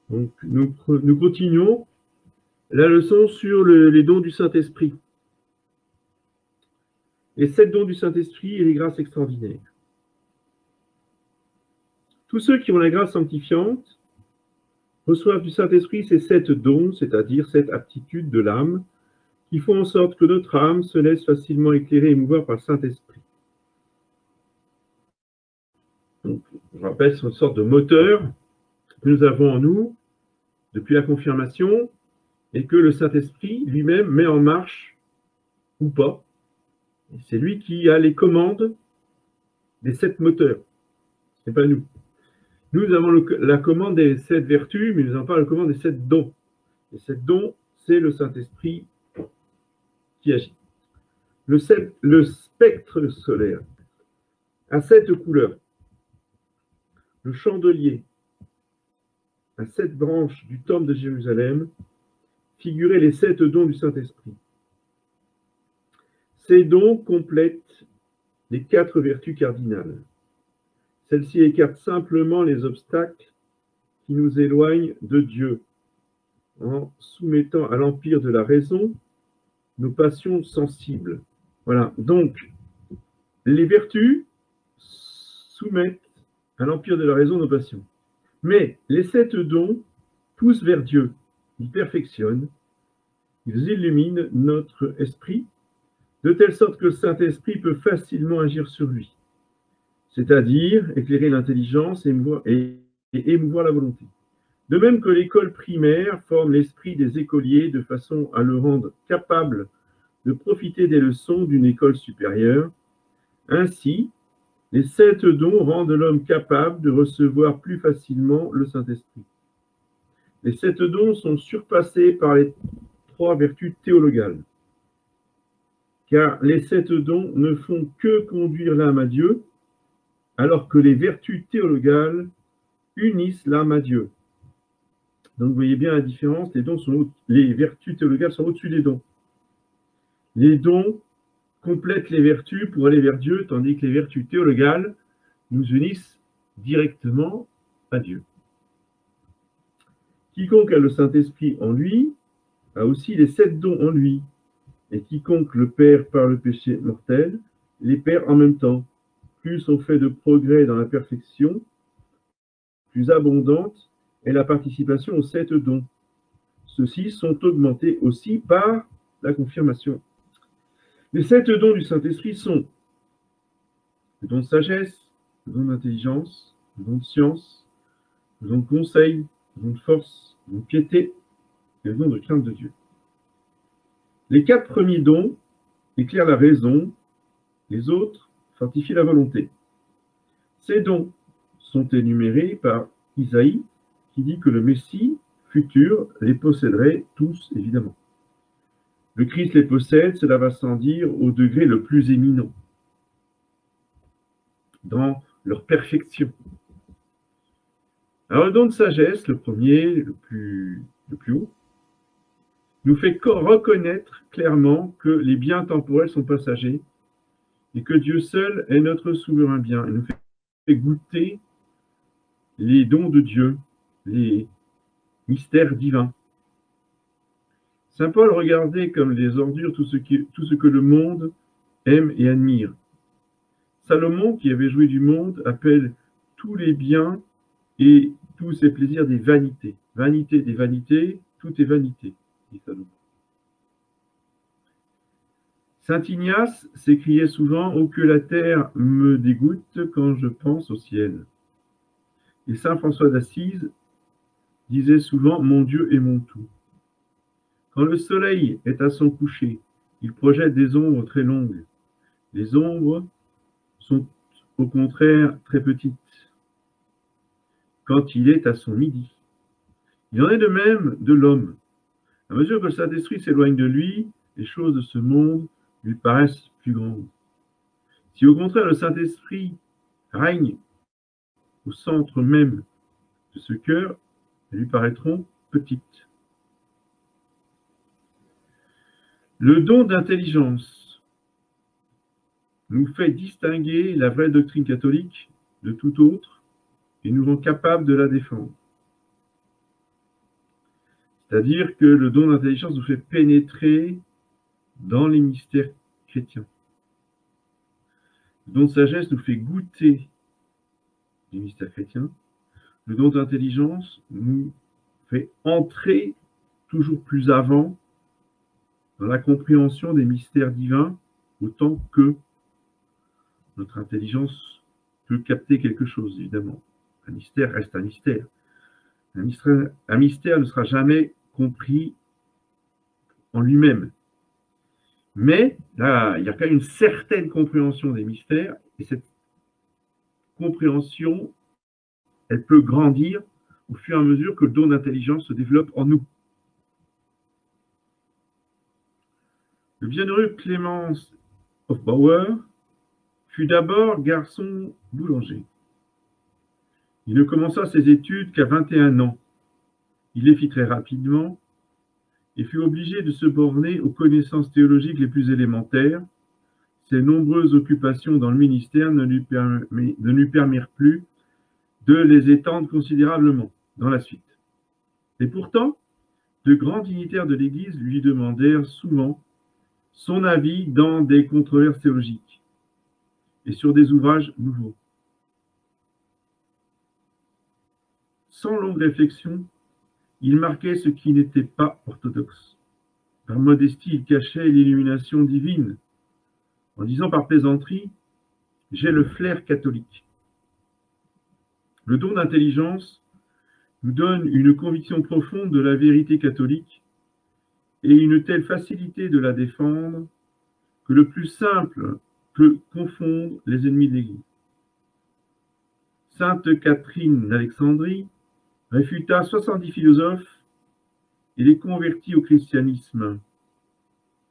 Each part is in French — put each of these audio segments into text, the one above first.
Donc, nous continuons la leçon sur les dons du Saint-Esprit. Les 7 dons du Saint-Esprit et les grâces extraordinaires. Tous ceux qui ont la grâce sanctifiante reçoivent du Saint-Esprit ces 7 dons, c'est-à-dire 7 aptitudes de l'âme, qui font en sorte que notre âme se laisse facilement éclairer et émouvoir par le Saint-Esprit. Donc, je rappelle, c'est une sorte de moteur que nous avons en nous depuis la confirmation et que le Saint-Esprit lui-même met en marche ou pas. C'est lui qui a les commandes des 7 moteurs. Ce n'est pas nous. Nous avons la commande des 7 vertus, mais nous n'avons pas la commande des 7 dons. Les 7 dons, c'est le Saint-Esprit qui agit. Le spectre solaire a 7 couleurs. Le chandelier à 7 branches du temple de Jérusalem figuraient les 7 dons du Saint-Esprit. Ces dons complètent les 4 vertus cardinales. Celles-ci écartent simplement les obstacles qui nous éloignent de Dieu, en soumettant à l'empire de la raison nos passions sensibles. Voilà, donc les vertus soumettent à l'empire de la raison nos passions. Mais les 7 dons poussent vers Dieu. Ils perfectionnent, ils illuminent notre esprit, de telle sorte que le Saint-Esprit peut facilement agir sur lui, c'est-à-dire éclairer l'intelligence et émouvoir la volonté. De même que l'école primaire forme l'esprit des écoliers de façon à le rendre capable de profiter des leçons d'une école supérieure, ainsi, les 7 dons rendent l'homme capable de recevoir plus facilement le Saint-Esprit. Les 7 dons sont surpassés par les 3 vertus théologales, car les 7 dons ne font que conduire l'âme à Dieu, alors que les vertus théologales unissent l'âme à Dieu. Donc vous voyez bien la différence, les vertus théologales sont au-dessus des dons. Les dons complètent les vertus pour aller vers Dieu, tandis que les vertus théologales nous unissent directement à Dieu. Quiconque a le Saint-Esprit en lui a aussi les 7 dons en lui, et quiconque le perd par le péché mortel les perd en même temps. Plus on fait de progrès dans la perfection, plus abondante est la participation aux 7 dons. Ceux-ci sont augmentés aussi par la confirmation. Les 7 dons du Saint-Esprit sont le don de sagesse, le don d'intelligence, le don de science, le don de conseil, le don de force, le don de piété et le don de crainte de Dieu. Les 4 premiers dons éclairent la raison, les autres fortifient la volonté. Ces dons sont énumérés par Isaïe, qui dit que le Messie futur les posséderait tous, évidemment. Le Christ les possède, cela va sans dire, au degré le plus éminent, dans leur perfection. Alors, le don de sagesse, le premier, le plus haut, nous fait reconnaître clairement que les biens temporels sont passagers et que Dieu seul est notre souverain bien. Il nous fait goûter les dons de Dieu, les mystères divins. Saint Paul regardait comme des ordures tout ce que le monde aime et admire. Salomon, qui avait joué du monde, appelle tous les biens et tous ses plaisirs des vanités. Vanité des vanités, tout est vanité, dit Salomon. Saint Ignace s'écriait souvent « Oh, que la terre me dégoûte quand je pense au ciel ». Et Saint François d'Assise disait souvent « Mon Dieu est mon tout ». Quand le soleil est à son coucher, il projette des ombres très longues. Les ombres sont au contraire très petites quand il est à son midi. Il en est de même de l'homme. À mesure que le Saint-Esprit s'éloigne de lui, les choses de ce monde lui paraissent plus grandes. Si au contraire le Saint-Esprit règne au centre même de ce cœur, elles lui paraîtront petites. Le don d'intelligence nous fait distinguer la vraie doctrine catholique de toute autre et nous rend capables de la défendre. C'est-à-dire que le don d'intelligence nous fait pénétrer dans les mystères chrétiens. Le don de sagesse nous fait goûter les mystères chrétiens. Le don d'intelligence nous fait entrer toujours plus avant dans la compréhension des mystères divins, autant que notre intelligence peut capter quelque chose, évidemment. Un mystère reste un mystère. Un mystère ne sera jamais compris en lui-même. Mais là, il y a quand même une certaine compréhension des mystères, et cette compréhension, elle peut grandir au fur et à mesure que le don d'intelligence se développe en nous. Le bienheureux Clémence Hofbauer fut d'abord garçon boulanger. Il ne commença ses études qu'à 21 ans. Il les fit très rapidement et fut obligé de se borner aux connaissances théologiques les plus élémentaires. Ses nombreuses occupations dans le ministère ne lui permirent plus de les étendre considérablement dans la suite. Et pourtant, de grands dignitaires de l'Église lui demandèrent souvent son avis dans des controverses théologiques et sur des ouvrages nouveaux. Sans longue réflexion, il marquait ce qui n'était pas orthodoxe. Par modestie, il cachait l'illumination divine, en disant par plaisanterie « j'ai le flair catholique ». Le don d'intelligence nous donne une conviction profonde de la vérité catholique et une telle facilité de la défendre que le plus simple peut confondre les ennemis de l'Église. Sainte Catherine d'Alexandrie réfuta 70 philosophes et les convertit au christianisme.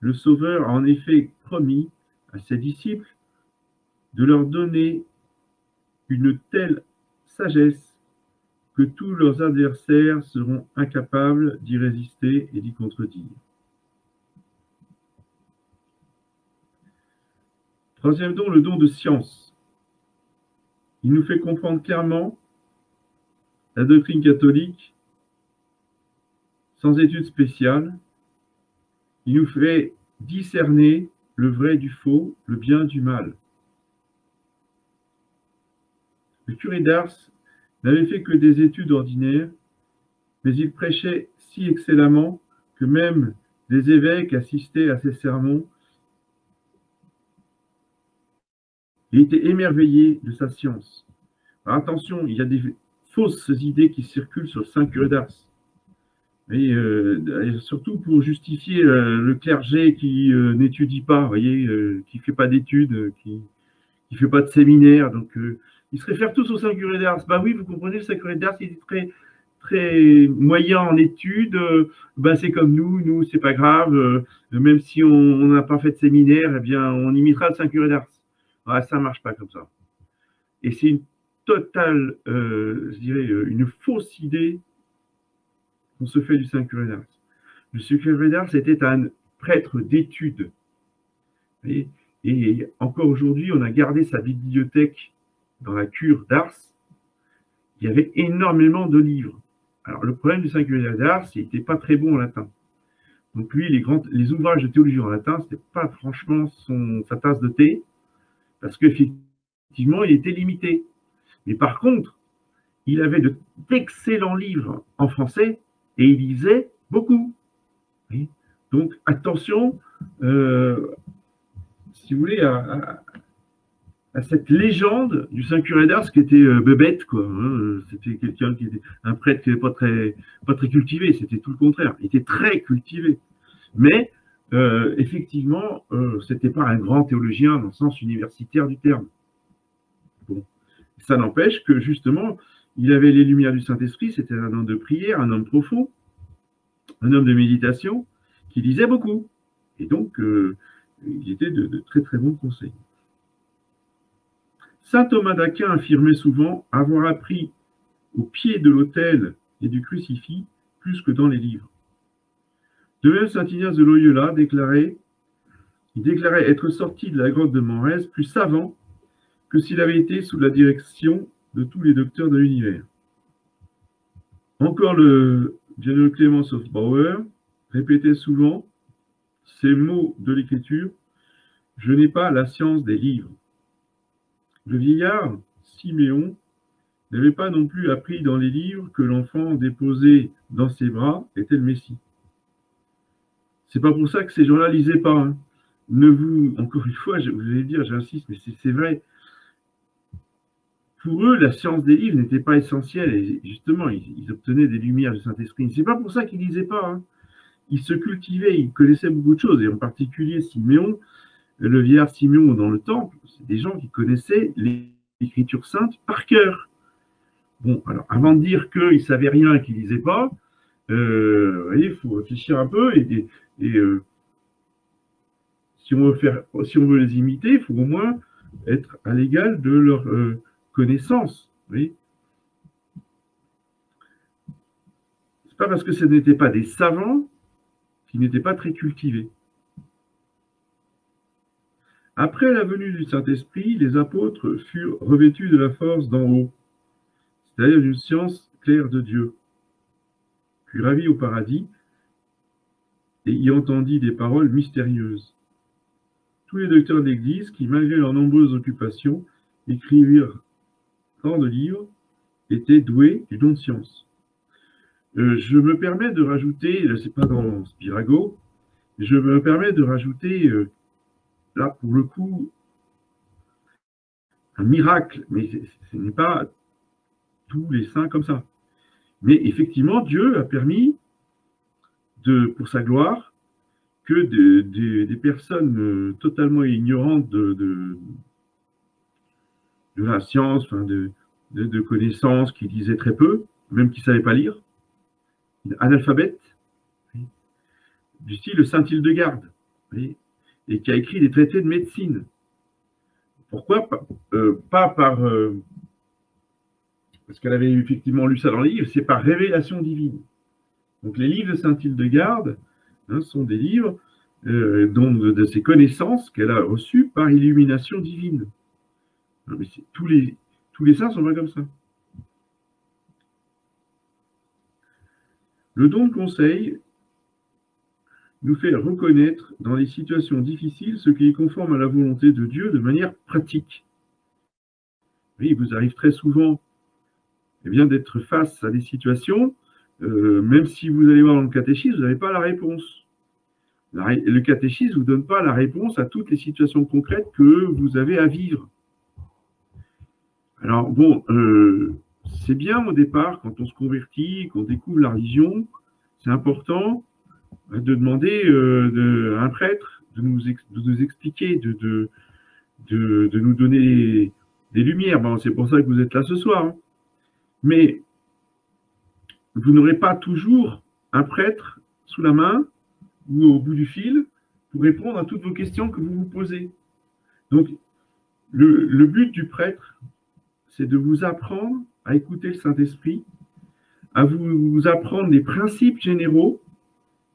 Le Sauveur a en effet promis à ses disciples de leur donner une telle sagesse que tous leurs adversaires seront incapables d'y résister et d'y contredire. Troisième don, le don de science. Il nous fait comprendre clairement la doctrine catholique sans études spéciales. Il nous fait discerner le vrai du faux, le bien du mal. Le curé d'Ars n'avait fait que des études ordinaires, mais il prêchait si excellemment que même les évêques assistaient à ses sermons et étaient émerveillés de sa science. Alors attention, il y a des fausses idées qui circulent sur le Saint curé d'Ars. Et surtout pour justifier le clergé qui n'étudie pas, vous voyez, qui ne fait pas d'études, qui ne fait pas de séminaire. Donc, ils se réfèrent tous au Saint curé d'Ars. Bah oui, vous comprenez, le Saint curé d'Ars, il est très, très moyen en études. C'est comme nous, c'est pas grave. Même si on n'a pas fait de séminaire, eh bien, on imitera le Saint curé d'Ars. Ouais, ça ne marche pas comme ça. Et c'est une totale, je dirais, une fausse idée qu'on se fait du Saint curé d'Ars. Le Saint curé d'Ars était un prêtre d'études. Et encore aujourd'hui, on a gardé sa bibliothèque dans la cure d'Ars. Il y avait énormément de livres. Alors, le problème du Saint curé d'Ars, il n'était pas très bon en latin. Donc, lui, les ouvrages de théologie en latin, ce n'était pas franchement sa tasse de thé, parce qu'effectivement, il était limité. Mais par contre, il avait d'excellents livres en français et il lisait beaucoup. Oui. Donc, attention, si vous voulez, à cette légende du Saint curé d'Ars qui était bébête, quoi. Hein. C'était quelqu'un qui était un prêtre qui n'était pas très cultivé, c'était tout le contraire. Il était très cultivé. Mais, effectivement, ce n'était pas un grand théologien dans le sens universitaire du terme. Bon. Ça n'empêche que, justement, il avait les lumières du Saint-Esprit, c'était un homme de prière, un homme profond, un homme de méditation, qui lisait beaucoup. Et donc, il était de très très bons conseils. Saint Thomas d'Aquin affirmait souvent avoir appris au pied de l'autel et du crucifix plus que dans les livres. De même, saint Ignace de Loyola déclarait être sorti de la grotte de Menrez plus savant que s'il avait été sous la direction de tous les docteurs de l'univers. Encore le General Clemens Hofbauer répétait souvent ces mots de l'écriture: je n'ai pas la science des livres. Le vieillard, Siméon, n'avait pas non plus appris dans les livres que l'enfant déposé dans ses bras était le Messie. C'est pas pour ça que ces gens-là lisaient pas. Hein. Encore une fois, je vais dire, j'insiste, mais c'est vrai. Pour eux, la science des livres n'était pas essentielle. Et justement, ils obtenaient des lumières du Saint-Esprit. C'est pas pour ça qu'ils lisaient pas. Hein. Ils se cultivaient, ils connaissaient beaucoup de choses. Et en particulier, Siméon, le vieillard Siméon dans le temple, c'est des gens qui connaissaient l'Écriture sainte par cœur. Bon, alors, avant de dire qu'ils ne savaient rien et qu'ils ne lisaient pas, vous voyez, il faut réfléchir un peu si on veut les imiter, il faut au moins être à l'égal de leur connaissance. Vous voyez, c'est pas parce que ce n'étaient pas des savants qu'ils n'étaient pas très cultivés. Après la venue du Saint-Esprit, les apôtres furent revêtus de la force d'en haut, c'est-à-dire d'une science claire de Dieu, puis ravis au paradis et y entendit des paroles mystérieuses. Tous les docteurs de l'Église, qui malgré leurs nombreuses occupations, écrivirent tant de livres, étaient doués du don de science. Je me permets de rajouter, c'est pas dans Spirago, je me permets de rajouter, là pour le coup, un miracle, mais ce n'est pas tous les saints comme ça. Mais effectivement, Dieu a permis, pour sa gloire, que des personnes totalement ignorantes de la science, enfin de connaissances, qui lisaient très peu, même qui ne savaient pas lire, analphabètes, du style Saint Hildegarde, et qui a écrit des traités de médecine. Pourquoi pas par... parce qu'elle avait effectivement lu ça dans les livres, c'est par révélation divine. Donc les livres de Saint Hildegarde sont des livres de ses connaissances qu'elle a reçues par illumination divine. Non, mais tous les saints sont pas comme ça. Le don de conseil nous fait reconnaître dans les situations difficiles ce qui est conforme à la volonté de Dieu de manière pratique. Oui, il vous arrive très souvent d'être face à des situations, même si vous allez voir dans le catéchisme, vous n'avez pas la réponse. Le catéchisme ne vous donne pas la réponse à toutes les situations concrètes que vous avez à vivre. Alors, bon, c'est bien au départ, quand on se convertit, qu'on découvre la religion, c'est important de demander à un prêtre de nous expliquer, de nous donner des lumières. Bon, c'est pour ça que vous êtes là ce soir. Hein. Mais vous n'aurez pas toujours un prêtre sous la main ou au bout du fil pour répondre à toutes vos questions que vous vous posez. Donc, le but du prêtre, c'est de vous apprendre à écouter le Saint-Esprit, à vous apprendre les principes généraux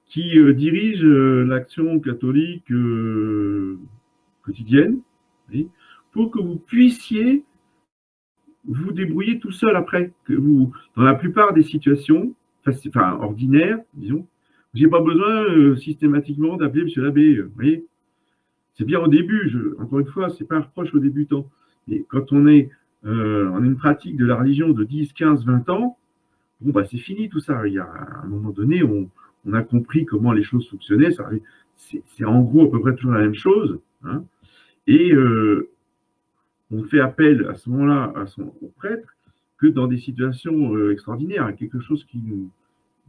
qui dirigent l'action catholique quotidienne, pour que vous puissiez vous débrouiller tout seul après. Que vous, dans la plupart des situations, enfin ordinaires, disons, vous n'avez pas besoin systématiquement d'appeler monsieur l'abbé. Vous voyez, c'est bien au début. Encore une fois, c'est pas un reproche aux débutants. Mais quand on a une pratique de la religion de 10, 15, 20 ans, bon, bah, c'est fini tout ça. Il y a, à un moment donné, on a compris comment les choses fonctionnaient. C'est en gros à peu près toujours la même chose. Hein, et on fait appel à ce moment-là au prêtre que dans des situations extraordinaires, quelque chose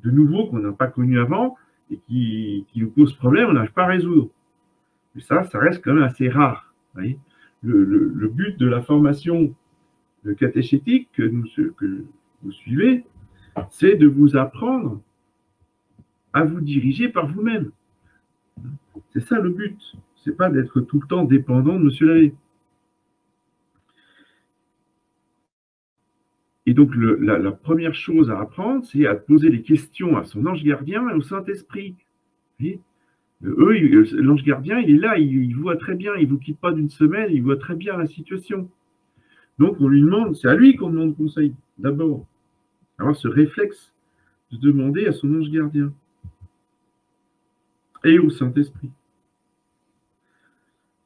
de nouveau qu'on n'a pas connu avant et qui nous pose problème, on n'arrive pas à résoudre. Mais ça reste quand même assez rare. Vous voyez, le but de la formation catéchétique que vous suivez, c'est de vous apprendre à vous diriger par vous-même. C'est ça le but. C'est pas d'être tout le temps dépendant de monsieur l'abbé. Et donc, la première chose à apprendre, c'est à poser des questions à son ange gardien et au Saint-Esprit. L'ange gardien, il est là, il voit très bien, il ne vous quitte pas d'une semaine, il voit très bien la situation. Donc, on lui demande, c'est à lui qu'on demande conseil, d'abord. Avoir ce réflexe de demander à son ange gardien et au Saint-Esprit.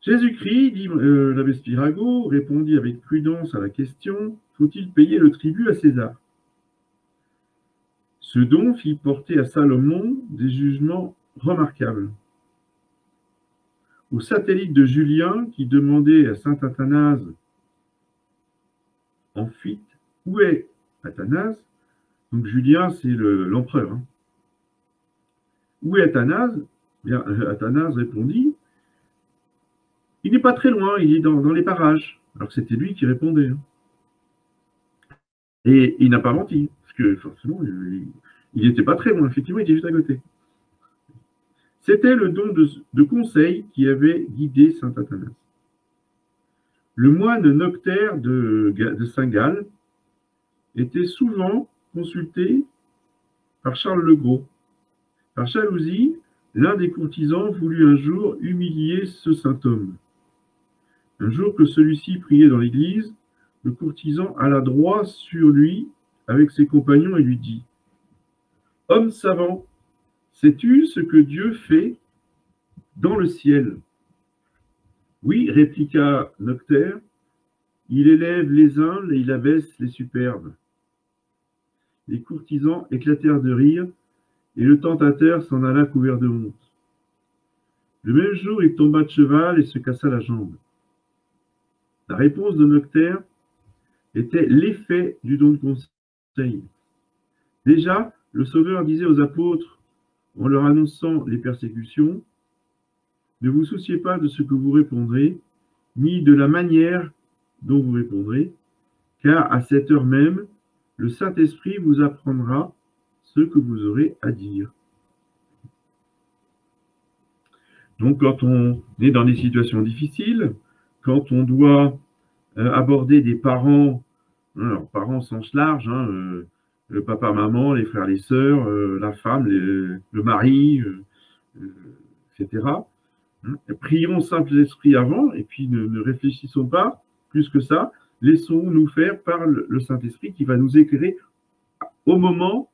Jésus-Christ, dit l'abbé Spirago, répondit avec prudence à la question « Faut-il payer le tribut à César ?» Ce don fit porter à Salomon des jugements remarquables. Au satellite de Julien, qui demandait à saint Athanase en fuite « Où est Athanase ?» Donc Julien, c'est l'empereur. Hein. Où est Athanase? Bien, Athanase répondit « Il n'est pas très loin, il est dans les parages. » Alors que c'était lui qui répondait. Hein. Et il n'a pas menti, parce que forcément, il n'était pas très loin, effectivement, il était juste à côté. C'était le don de conseil qui avait guidé saint Athanase. Le moine Noctaire de Saint-Gall était souvent consulté par Charles le Gros. Par jalousie, l'un des courtisans voulut un jour humilier ce saint homme. Un jour que celui-ci priait dans l'église, le courtisan alla droit sur lui avec ses compagnons et lui dit « Homme savant, sais-tu ce que Dieu fait dans le ciel ?» Oui, répliqua Noctaire, il élève les humbles et il abaisse les superbes. Les courtisans éclatèrent de rire et le tentateur s'en alla couvert de honte. Le même jour, il tomba de cheval et se cassa la jambe. La réponse de Noctaire était l'effet du don de conseil. Déjà, le Sauveur disait aux apôtres, en leur annonçant les persécutions, « Ne vous souciez pas de ce que vous répondrez, ni de la manière dont vous répondrez, car à cette heure même, le Saint-Esprit vous apprendra ce que vous aurez à dire. » Donc, quand on est dans des situations difficiles, quand on doit aborder des parents, alors parents au sens large, hein, le papa, maman, les frères, les sœurs, la femme, le mari, etc. Prions Saint-Esprit avant, et puis ne réfléchissons pas plus que ça. Laissons-nous faire par le Saint-Esprit qui va nous éclairer au moment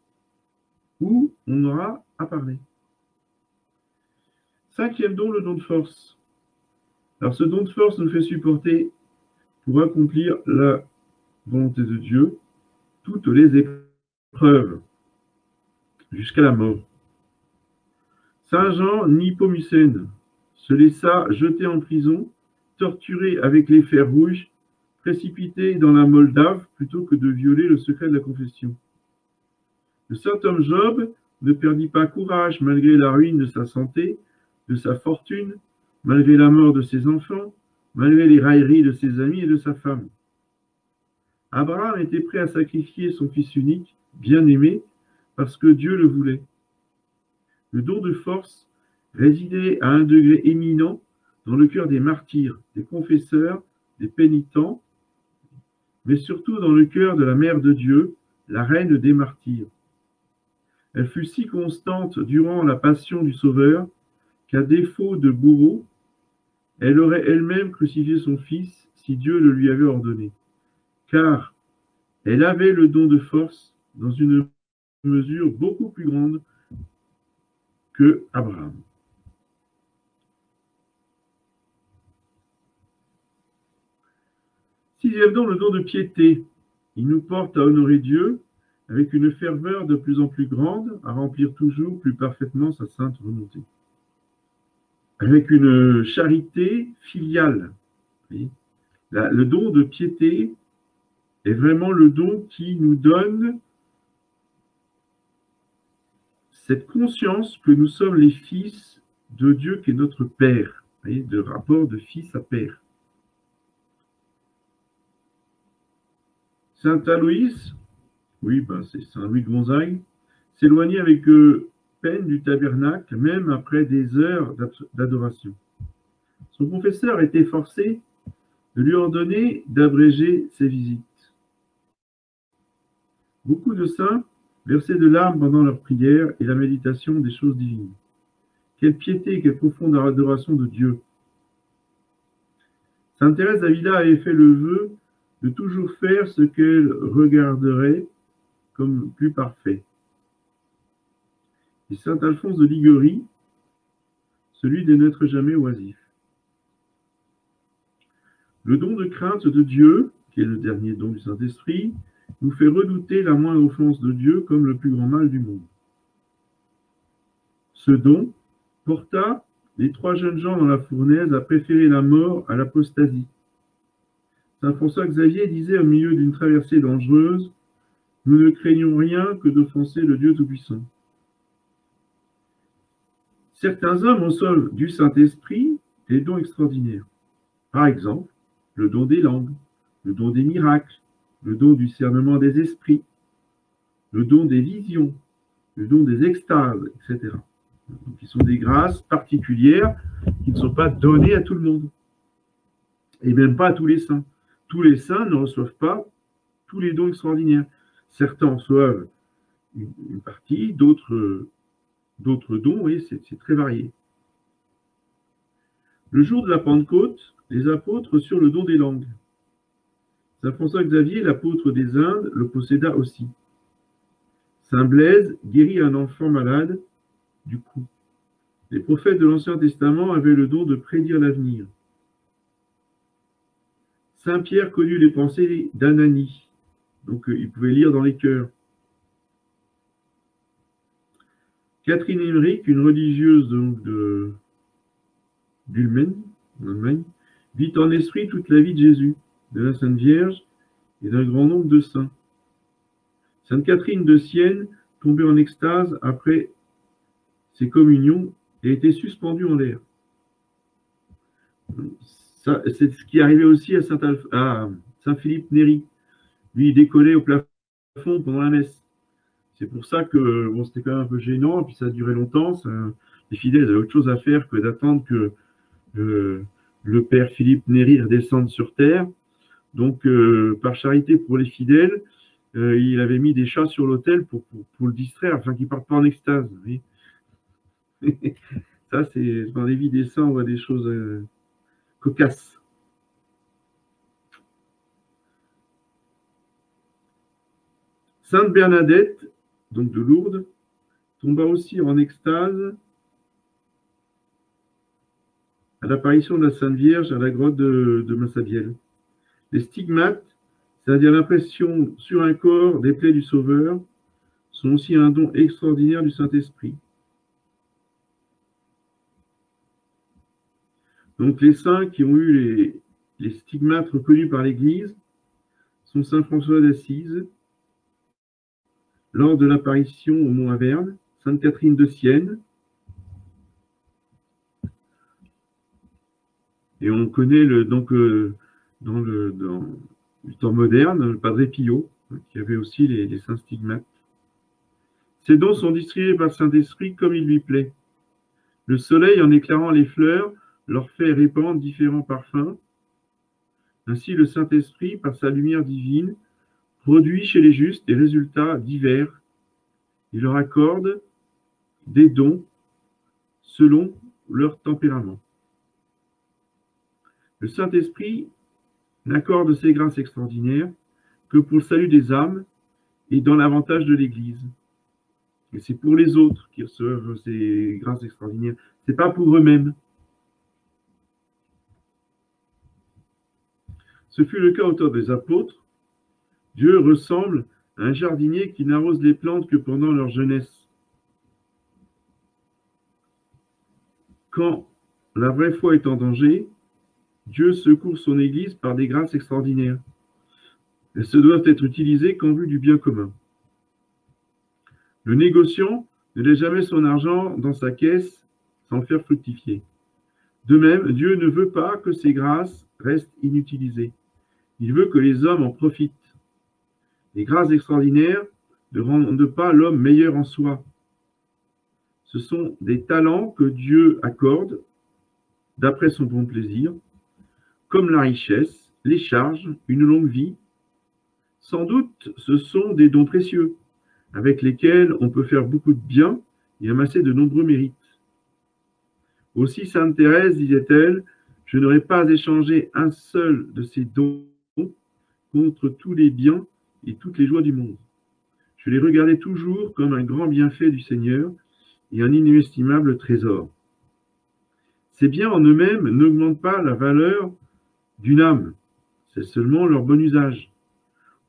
où on aura à parler. Cinquième don, le don de force. Alors ce don de force nous fait supporter, pour accomplir la volonté de Dieu, toutes les épreuves, jusqu'à la mort. Saint Jean Nepomucène se laissa jeter en prison, torturé avec les fers rouges, précipité dans la Moldave plutôt que de violer le secret de la confession. Le saint homme Job ne perdit pas courage malgré la ruine de sa santé, de sa fortune, malgré la mort de ses enfants, malgré les railleries de ses amis et de sa femme. Abraham était prêt à sacrifier son fils unique, bien-aimé, parce que Dieu le voulait. Le don de force résidait à un degré éminent dans le cœur des martyrs, des confesseurs, des pénitents, mais surtout dans le cœur de la Mère de Dieu, la reine des martyrs. Elle fut si constante durant la passion du Sauveur qu'à défaut de bourreau, elle aurait elle-même crucifié son fils si Dieu le lui avait ordonné, car elle avait le don de force dans une mesure beaucoup plus grande que Abraham. Sixième don, le don de piété. Il nous porte à honorer Dieu avec une ferveur de plus en plus grande, à remplir toujours plus parfaitement sa sainte volonté. Avec une charité filiale. Le don de piété est vraiment le don qui nous donne cette conscience que nous sommes les fils de Dieu qui est notre Père, de rapport de fils à père. Saint Aloïs, oui, c'est Saint Louis de Gonzague, s'éloignait avec peine du tabernacle, même après des heures d'adoration. Son confesseur était forcé de lui ordonner d'abréger ses visites. Beaucoup de saints versaient de larmes pendant leur prière et la méditation des choses divines. Quelle piété, quelle profonde adoration de Dieu. Sainte Thérèse d'Avila avait fait le vœu de toujours faire ce qu'elle regarderait comme plus parfait. et saint Alphonse de Liguori, celui de n'être jamais oisif. Le don de crainte de Dieu, qui est le dernier don du Saint-Esprit, nous fait redouter la moindre offense de Dieu comme le plus grand mal du monde. Ce don porta les 3 jeunes gens dans la fournaise à préférer la mort à l'apostasie. Saint François Xavier disait au milieu d'une traversée dangereuse, « Nous ne craignons rien que d'offenser le Dieu Tout-Puissant. » Certains hommes reçoivent du Saint-Esprit des dons extraordinaires. Par exemple, le don des langues, le don des miracles, le don du discernement des esprits, le don des visions, le don des extases, etc. Donc, qui sont des grâces particulières qui ne sont pas données à tout le monde. Et même pas à tous les saints. Tous les saints ne reçoivent pas tous les dons extraordinaires. Certains reçoivent une partie, d'autres dons, et c'est très varié. Le jour de la Pentecôte, les apôtres reçurent le don des langues. Saint François Xavier, l'apôtre des Indes, le posséda aussi. Saint Blaise guérit un enfant malade du cou. Les prophètes de l'Ancien Testament avaient le don de prédire l'avenir. Saint Pierre connut les pensées d'Ananie, donc il pouvait lire dans les cœurs. Catherine Emmerich, une religieuse d'Ulmen, en Allemagne, vit en esprit toute la vie de Jésus, de la Sainte Vierge et d'un grand nombre de saints. Sainte Catherine de Sienne, tombée en extase après ses communions, a été suspendue en l'air. C'est ce qui arrivait aussi à Saint-Philippe Néri. Lui, il décollait au plafond pendant la messe. C'est pour ça que bon, c'était quand même un peu gênant, et puis ça a duré longtemps. Les fidèles avaient autre chose à faire que d'attendre que le père Philippe Néri redescende sur terre. Donc, par charité pour les fidèles, il avait mis des chats sur l'autel pour le distraire, afin qu'il ne parte pas en extase. Oui. Ça, c'est dans les vies des saints, on voit des choses cocasses. Sainte Bernadette, donc de Lourdes, tomba aussi en extase à l'apparition de la Sainte Vierge à la grotte de Massabielle. Les stigmates, c'est-à-dire l'impression sur un corps des plaies du Sauveur, sont aussi un don extraordinaire du Saint-Esprit. Donc les saints qui ont eu les stigmates reconnus par l'Église sont Saint François d'Assise, lors de l'apparition au Mont Averne, Sainte Catherine de Sienne, et on connaît dans le temps moderne, le Padre Pio, qui avait aussi les saints stigmates. Ces dons sont distribués par le Saint-Esprit comme il lui plaît. Le soleil, en éclairant les fleurs, leur fait répandre différents parfums. Ainsi, le Saint-Esprit, par sa lumière divine, produit chez les justes des résultats divers. Il leur accorde des dons selon leur tempérament. Le Saint-Esprit n'accorde ces grâces extraordinaires que pour le salut des âmes et dans l'avantage de l'Église. Et c'est pour les autres qui reçoivent ces grâces extraordinaires. Ce n'est pas pour eux-mêmes. Ce fut le cas au temps des apôtres. Dieu ressemble à un jardinier qui n'arrose les plantes que pendant leur jeunesse. Quand la vraie foi est en danger, Dieu secourt son Église par des grâces extraordinaires. Elles se doivent être utilisées qu'en vue du bien commun. Le négociant ne laisse jamais son argent dans sa caisse sans le faire fructifier. De même, Dieu ne veut pas que ces grâces restent inutilisées. Il veut que les hommes en profitent. Les grâces extraordinaires ne rendent pas l'homme meilleur en soi. Ce sont des talents que Dieu accorde d'après son bon plaisir, comme la richesse, les charges, une longue vie. Sans doute, ce sont des dons précieux, avec lesquels on peut faire beaucoup de bien et amasser de nombreux mérites. Aussi, Sainte Thérèse disait-elle, « Je n'aurais pas échangé un seul de ces dons contre tous les biens et toutes les joies du monde. Je les regardais toujours comme un grand bienfait du Seigneur, et un inestimable trésor. Ces biens en eux-mêmes n'augmentent pas la valeur d'une âme, c'est seulement leur bon usage.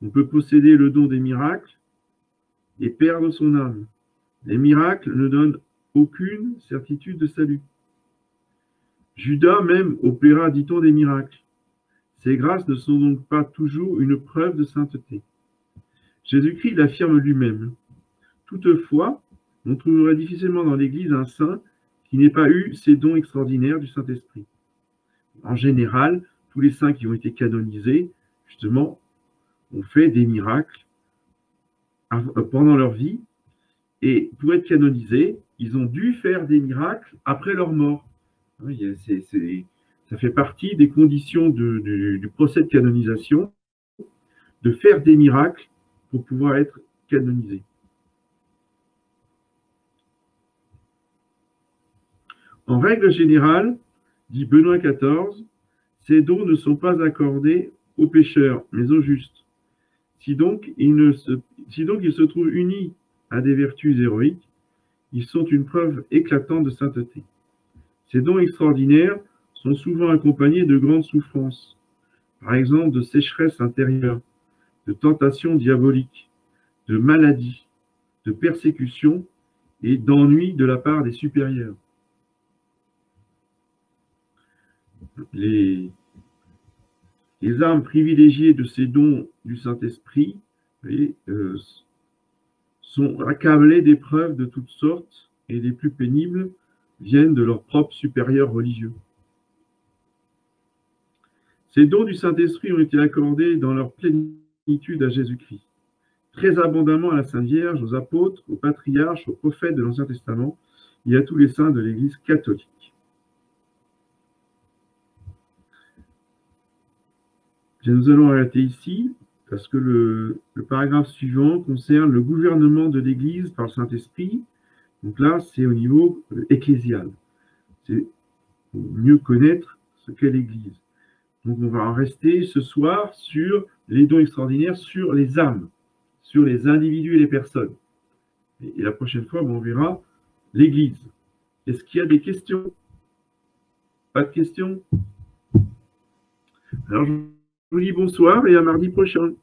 On peut posséder le don des miracles et perdre son âme. Les miracles ne donnent aucune certitude de salut. Judas même opéra, dit-on, des miracles. Ces grâces ne sont donc pas toujours une preuve de sainteté. Jésus-Christ l'affirme lui-même. Toutefois, on trouverait difficilement dans l'Église un saint qui n'ait pas eu ces dons extraordinaires du Saint-Esprit. En général, tous les saints qui ont été canonisés, justement, ont fait des miracles pendant leur vie. Et pour être canonisés, ils ont dû faire des miracles après leur mort. Ça fait partie des conditions du procès de canonisation, de faire des miracles pour pouvoir être canonisé. En règle générale, dit Benoît XIV, ces dons ne sont pas accordés aux pécheurs, mais aux justes. Si donc ils se trouvent unis à des vertus héroïques, ils sont une preuve éclatante de sainteté. Ces dons extraordinaires sont souvent accompagnés de grandes souffrances, par exemple de sécheresse intérieure, de tentations diaboliques, de maladies, de persécutions et d'ennuis de la part des supérieurs. Les âmes privilégiées de ces dons du Saint-Esprit sont accablées d'épreuves de toutes sortes et les plus pénibles viennent de leurs propres supérieurs religieux. Ces dons du Saint-Esprit ont été accordés dans leur plénitude à Jésus-Christ, très abondamment à la Sainte Vierge, aux apôtres, aux patriarches, aux prophètes de l'Ancien Testament et à tous les saints de l'Église catholique. Nous allons arrêter ici parce que le paragraphe suivant concerne le gouvernement de l'Église par le Saint-Esprit. Donc là, c'est au niveau ecclésial. C'est pour mieux connaître ce qu'est l'Église. Donc on va en rester ce soir sur les dons extraordinaires, sur les âmes, sur les individus et les personnes. Et la prochaine fois, on verra l'Église. Est-ce qu'il y a des questions? Pas de questions? Alors, je vous dis bonsoir et à mardi prochain.